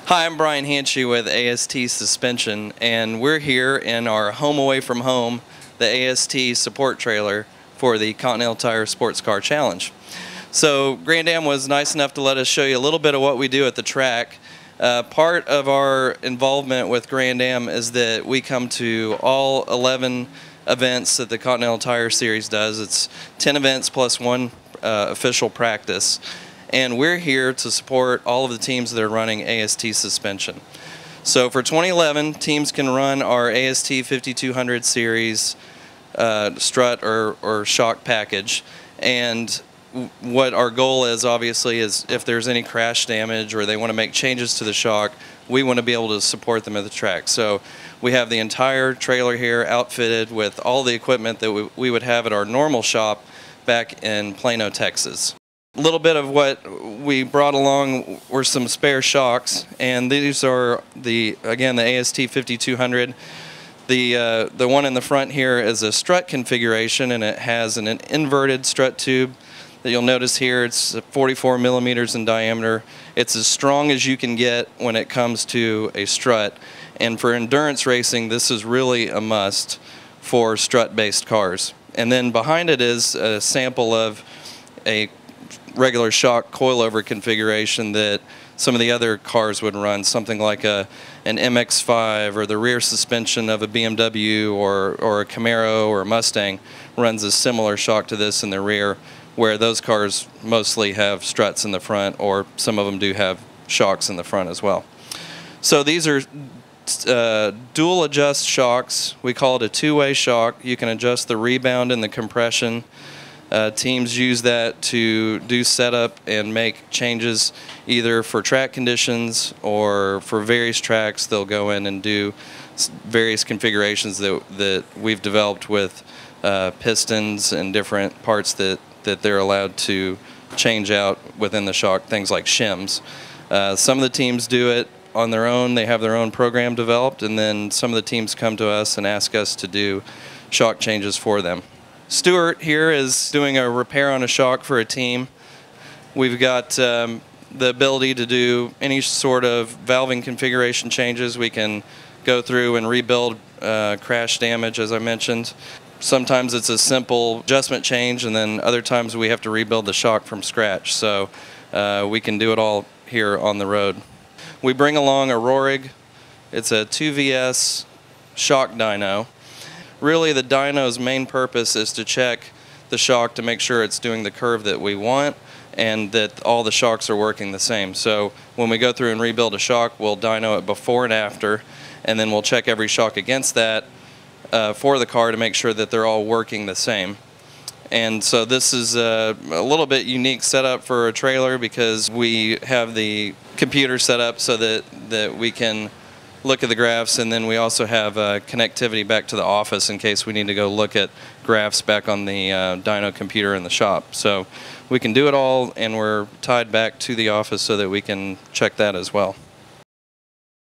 Hi, I'm Brian Hanchey with AST Suspension, and we're here in our home away from home, the AST support trailer for the Continental Tire Sports Car Challenge. So Grand-Am was nice enough to let us show you a little bit of what we do at the track. Part of our involvement with Grand-Am is that we come to all 11 events that the Continental Tire Series does. It's 10 events plus one official practice. And we're here to support all of the teams that are running AST Suspension. So for 2011, teams can run our AST 5200 series strut or shock package. And what our goal is, obviously, is if there's any crash damage or they want to make changes to the shock, we want to be able to support them at the track. So we have the entire trailer here outfitted with all the equipment that we would have at our normal shop back in Plano, Texas. A little bit of what we brought along were some spare shocks, and these are the AST 5200. The one in the front here is a strut configuration, and it has an inverted strut tube that you'll notice here. It's 44 millimeters in diameter. It's as strong as you can get when it comes to a strut, and for endurance racing, this is really a must for strut-based cars. And then behind it is a sample of a regular shock coilover configuration that some of the other cars would run, something like an MX-5 or the rear suspension of a BMW or a Camaro or a Mustang runs a similar shock to this in the rear, where those cars mostly have struts in the front, or some of them do have shocks in the front as well. So these are dual adjust shocks. We call it a two-way shock. You can adjust the rebound and the compression. Teams use that to do setup and make changes either for track conditions or for various tracks. They'll go in and do various configurations that we've developed with pistons and different parts that they're allowed to change out within the shock, things like shims. Some of the teams do it on their own. They have their own program developed, and then some of the teams come to us and ask us to do shock changes for them. Stuart here is doing a repair on a shock for a team. We've got the ability to do any sort of valving configuration changes. We can go through and rebuild crash damage, as I mentioned. Sometimes it's a simple adjustment change, and then other times we have to rebuild the shock from scratch. So we can do it all here on the road. We bring along a Rohrig. It's a 2VS shock dyno. Really, the dyno's main purpose is to check the shock to make sure it's doing the curve that we want and that all the shocks are working the same. So when we go through and rebuild a shock, we'll dyno it before and after, and then we'll check every shock against that for the car to make sure that they're all working the same. And so this is a little bit unique setup for a trailer, because we have the computer set up so that we can look at the graphs, and then we also have connectivity back to the office in case we need to go look at graphs back on the dyno computer in the shop. So we can do it all, and we're tied back to the office so that we can check that as well.